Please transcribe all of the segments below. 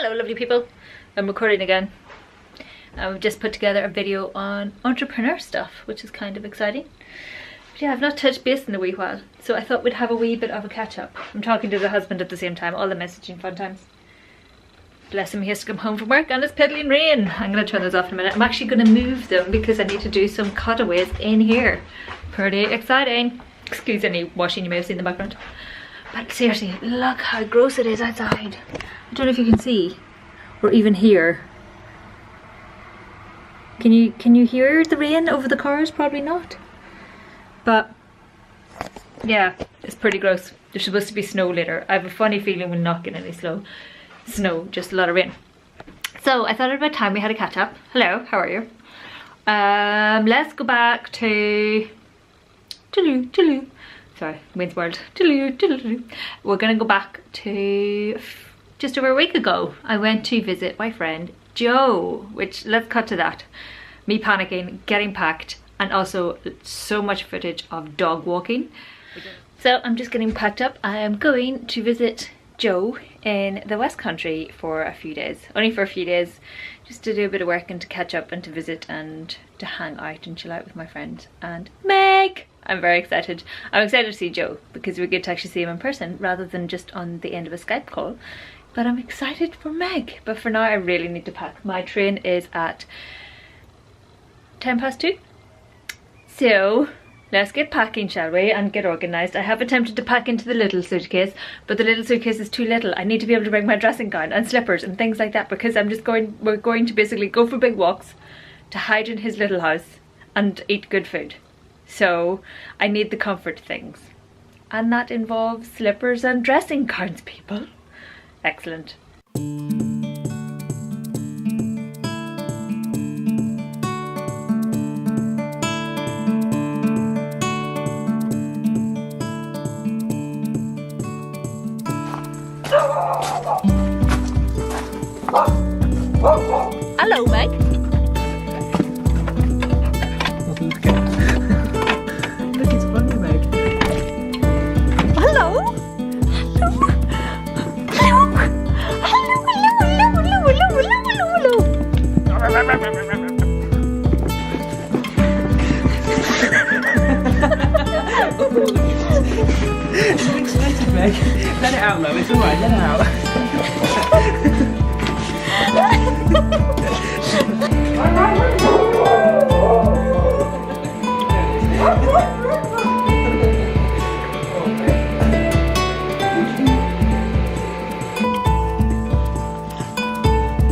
Hello lovely people, I'm recording again. We've just put together a video on entrepreneur stuff, which is kind of exciting. But yeah, I've not touched base in a wee while, so I thought we'd have a wee bit of a catch up. I'm talking to the husband at the same time, all the messaging fun times. Bless him, he has to come home from work and it's piddling rain. I'm going to turn those off in a minute. I'm actually going to move them because I need to do some cutaways in here. Pretty exciting. Excuse any washing you may have seen in the background. But seriously, look how gross it is outside. I don't know if you can see or even hear. Can you hear the rain over the cars? Probably not. But yeah, it's pretty gross. There's supposed to be snow later. I have a funny feeling we'll not get any snow, just a lot of rain. So I thought it about time we had a catch up. Hello, how are you? Let's go back to Toulouse. Sorry, Wayne's World. Toulouse. We're gonna go back to just over a week ago. I went to visit my friend Joe, which let's cut to that. Me panicking, getting packed, and also so much footage of dog walking. So I'm just getting packed up. I am going to visit Joe in the West Country for a few days. Only for a few days, just to do a bit of work and to catch up and to visit and to hang out and chill out with my friend and Meg. I'm very excited. I'm excited to see Joe because we get to actually see him in person rather than just on the end of a Skype call. But I'm excited for Meg. But for now I really need to pack. My train is at 2:10. So let's get packing, shall we, and get organised. I have attempted to pack into the little suitcase, but the little suitcase is too little. I need to be able to bring my dressing gown and slippers and things like that because we're going to basically go for big walks, to hide in his little house and eat good food. So I need the comfort things. And that involves slippers and dressing gowns, people. Excellent. Hello, Meg. Look, it's funny, Meg. Hello. I'm excited, Meg. Let it out, love. It's alright. Let it out.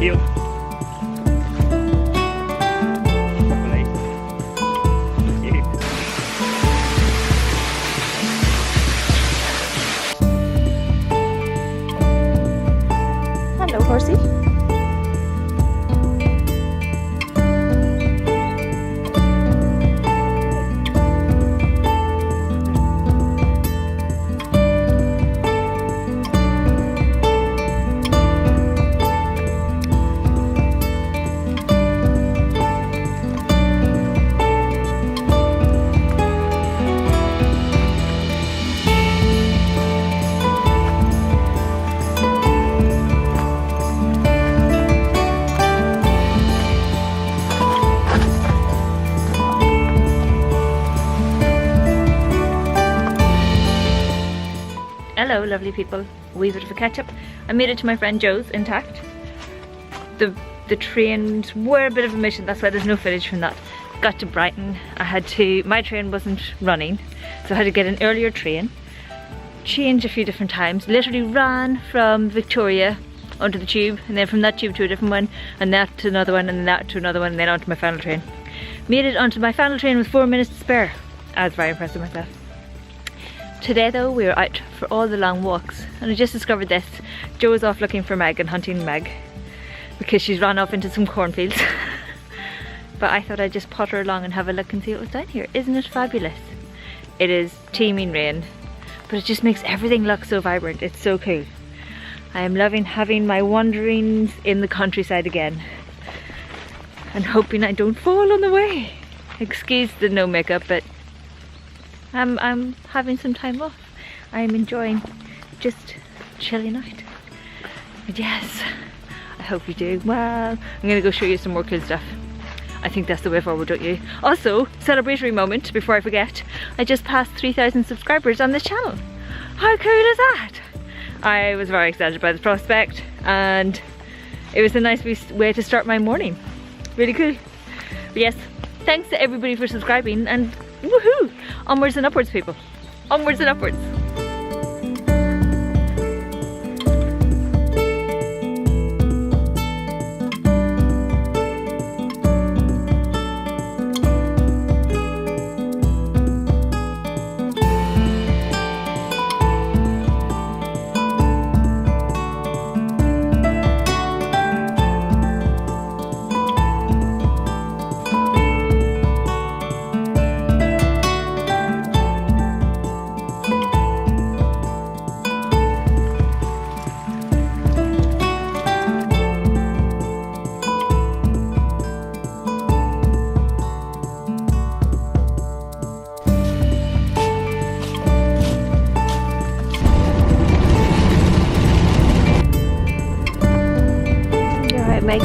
Heel. Hello, horsey. Hello lovely people, a wee bit of a catch up. I made it to my friend Joe's intact. The trains were a bit of a mission, that's why there's no footage from that. Got to Brighton, my train wasn't running, so I had to get an earlier train. Change a few different times, literally ran from Victoria onto the tube, and then from that tube to a different one, and that to another one, and then that to another one, and then onto my final train. Made it onto my final train with 4 minutes to spare. I was very impressed with myself. Today though, we were out for all the long walks, and I just discovered this. Joe is off looking for Meg and hunting Meg because she's run off into some cornfields. But I thought I'd just potter along and have a look and see what was down here. Isn't it fabulous? It is teeming rain, but it just makes everything look so vibrant. It's so cool. I am loving having my wanderings in the countryside again and hoping I don't fall on the way. Excuse the no makeup, but I'm having some time off. I am enjoying just chilling out. But yes, I hope you do. Well, I'm gonna go show you some more cool stuff. I think that's the way forward, don't you? Also, celebratory moment before I forget, I just passed 3,000 subscribers on this channel. How cool is that? I was very excited by the prospect, and it was a nice way to start my morning. Really cool. But yes, thanks to everybody for subscribing, and woohoo! Onwards and upwards, people. Onwards and upwards. Meg.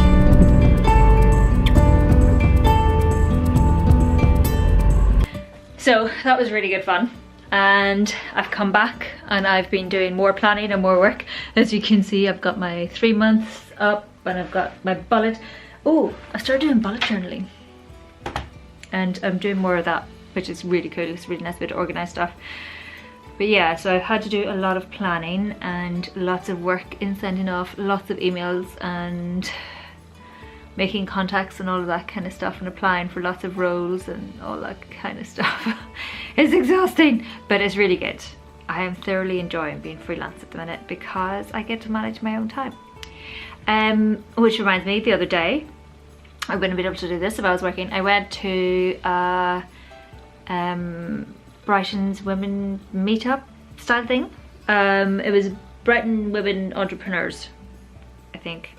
So that was really good fun, and I've come back and I've been doing more planning and more work. As you can see, I've got my 3 months up and I've got my bullet. Oh, I started doing bullet journaling, and I'm doing more of that, which is really cool. It's a really nice way to organize stuff. But yeah, so I've had to do a lot of planning and lots of work in sending off lots of emails and making contacts and all of that kind of stuff, and applying for lots of roles and all that kind of stuff. It's exhausting, but it's really good. I am thoroughly enjoying being freelance at the minute because I get to manage my own time. Which reminds me, the other day, I wouldn't have been able to do this if I was working. I went to Brighton's women meetup style thing. It was Brighton Women Entrepreneurs, I think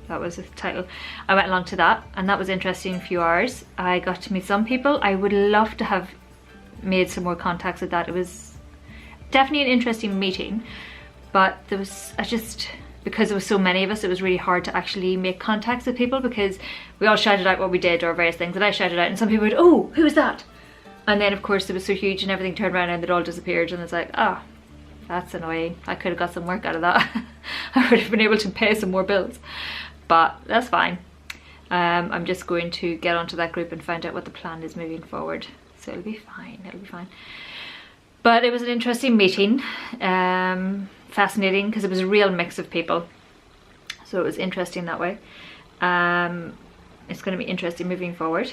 that was the title. I went along to that, and that was interesting. A few hours. I got to meet some people. I would love to have made some more contacts with that. It was definitely an interesting meeting, but there was, because there was so many of us, it was really hard to actually make contacts with people, because we all shouted out what we did or various things, and I shouted out and some people would, oh, who was that? And then of course it was so huge and everything turned around and it all disappeared, and it's like, oh, that's annoying. I could have got some work out of that. I would have been able to pay some more bills, but that's fine. I'm just going to get onto that group and find out what the plan is moving forward, so it'll be fine, it'll be fine. But it was an interesting meeting, fascinating, because it was a real mix of people, so it was interesting that way. It's going to be interesting moving forward.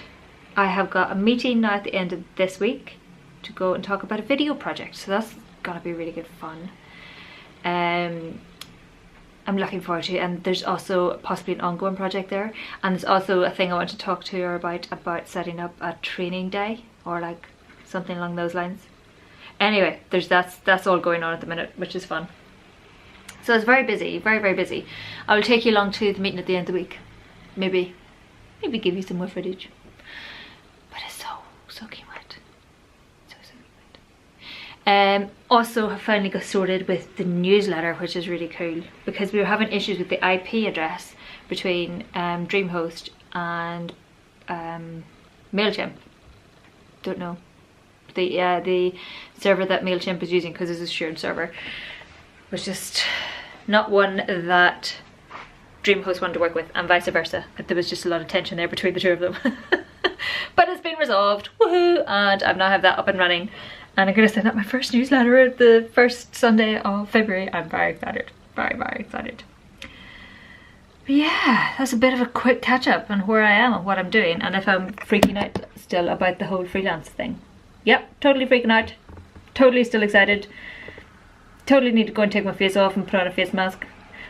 I have got a meeting now at the end of this week to go and talk about a video project, so that's gonna be really good fun. I'm looking forward to it, and there's also possibly an ongoing project there, and there's also a thing I want to talk to her about setting up a training day or like something along those lines. Anyway, that's all going on at the minute, which is fun. So it's very busy, very, very busy. I will take you along to the meeting at the end of the week. Maybe give you some more footage. But it's so soaking wet. So soaking wet. Also, I finally got sorted with the newsletter, which is really cool, because we were having issues with the IP address between DreamHost and MailChimp. Don't know. The server that MailChimp is using, because it's a shared server, was just not one that DreamHost wanted to work with, and vice versa. There was just a lot of tension there between the two of them. But it's been resolved, woohoo, and I now have that up and running, and I'm going to send out my first newsletter at the first Sunday of February. I'm very excited, very, very excited. But yeah, that's a bit of a quick catch up on where I am and what I'm doing, and if I'm freaking out still about the whole freelance thing. Yep, totally freaking out, totally still excited, totally need to go and take my face off and put on a face mask.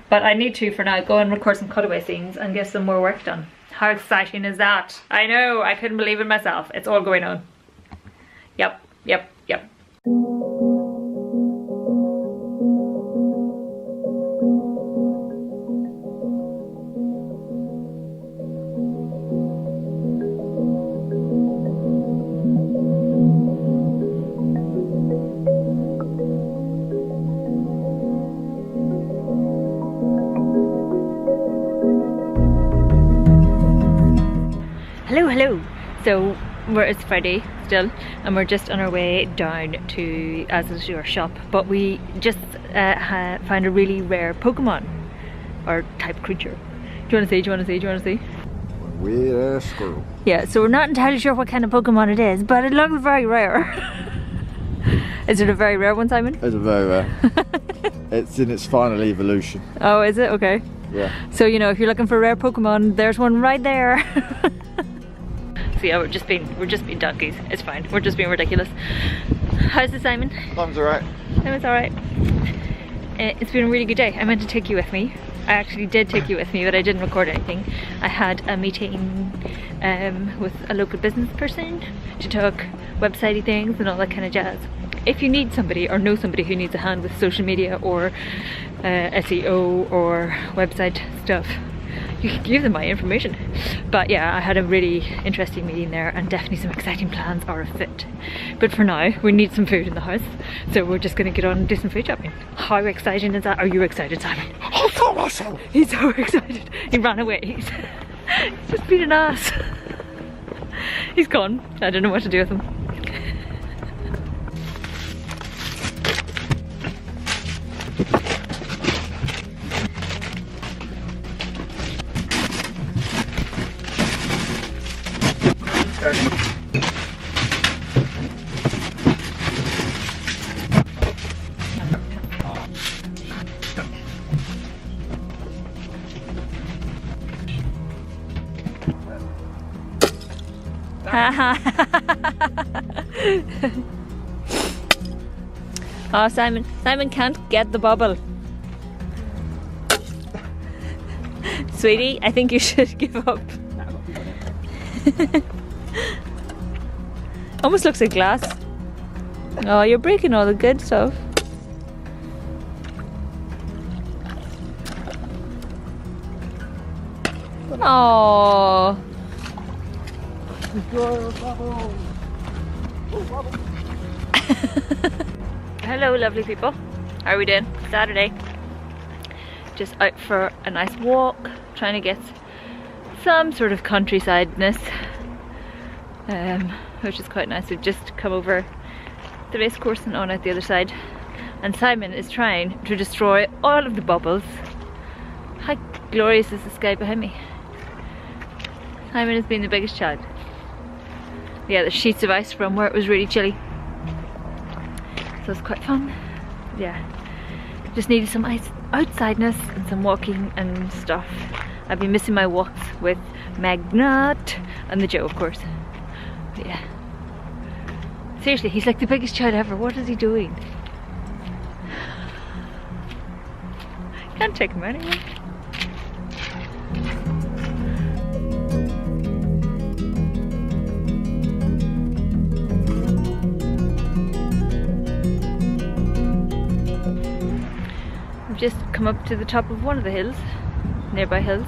But I need to, for now, go and record some cutaway scenes and get some more work done. How exciting is that? I know, I couldn't believe it myself. It's all going on. Yep, yep, yep. Hello. So it's Friday still, and we're just on our way down to our shop, but we just found a really rare Pokemon or type creature. Do you want to see? Weird ass squirrel. Yeah, so we're not entirely sure what kind of Pokemon it is, but it looks very rare. Is it a very rare one, Simon? It's a very rare. It's in its final evolution. Oh, is it? Okay. Yeah. So, you know, if you're looking for a rare Pokemon, there's one right there. So yeah, we're just being donkeys. It's fine. We're just being ridiculous. How's it, Simon? Simon's alright. Simon's alright. It's been a really good day. I meant to take you with me. I actually did take you with me, but I didn't record anything. I had a meeting with a local business person to talk websitey things and all that kind of jazz. If you need somebody or know somebody who needs a hand with social media or SEO or website stuff, you can give them my information. But yeah, I had a really interesting meeting there and definitely some exciting plans are afoot. But for now, we need some food in the house, so we're just gonna get on and do some food shopping. How exciting is that? Are you excited, Simon? He's so excited. He ran away. He's just been an ass. He's gone. I don't know what to do with him. Oh, Simon can't get the bubble. Sweetie, I think you should give up. Almost looks like glass. Oh, you're breaking all the good stuff. Oh. Hello, lovely people. How are we doing? Saturday. Just out for a nice walk, trying to get some sort of countryside-ness, which is quite nice. We've just come over the race course and on out the other side, and Simon is trying to destroy all of the bubbles. How glorious is the sky behind me? Simon has been the biggest child. Yeah, there's sheets of ice from where it was really chilly, so it's quite fun. Yeah, just needed some outsideness and some walking and stuff. I've been missing my walks with Magnet and the Joe, of course. But yeah, seriously, he's like the biggest child ever. What is he doing? Can't take him anywhere. Just come up to the top of one of the hills, nearby hills.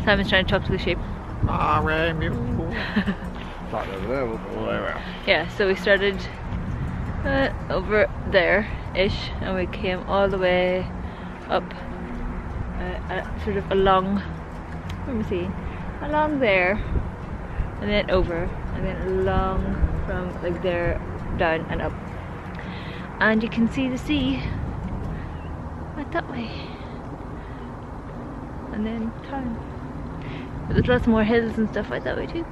Simon's trying to talk to the sheep. Yeah, so we started over there-ish, and we came all the way up, sort of along, let me see, along there, and then over, and then along from like there, down and up. And you can see the sea right that way, and then town. But there's lots more hills and stuff like that way too.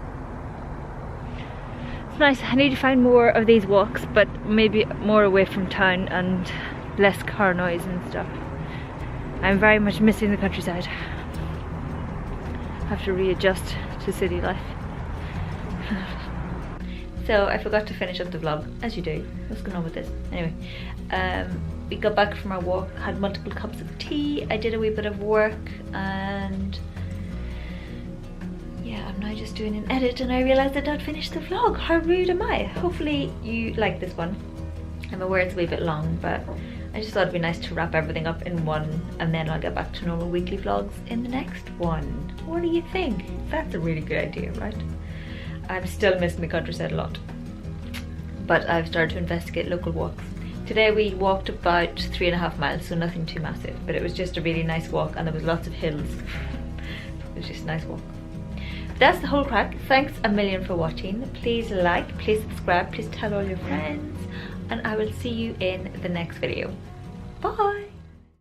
It's nice. I need to find more of these walks, but maybe more away from town and less car noise and stuff. I'm very much missing the countryside. Have to readjust to city life. So I forgot to finish up the vlog, as you do. What's going on with this? Anyway, we got back from our walk, had multiple cups of tea, I did a wee bit of work, and yeah, I'm now just doing an edit, and I realised I don't finish the vlog. How rude am I? Hopefully you like this one. I'm aware it's a wee bit long, but I just thought it'd be nice to wrap everything up in one, and then I'll get back to normal weekly vlogs in the next one. What do you think? That's a really good idea, right? I'm still missing the countryside a lot, but I've started to investigate local walks. Today we walked about 3.5 miles, so nothing too massive, but it was just a really nice walk, and there was lots of hills. It was just a nice walk. that's the whole crack. Thanks a million for watching. Please like, please subscribe, please tell all your friends, and I will see you in the next video. Bye.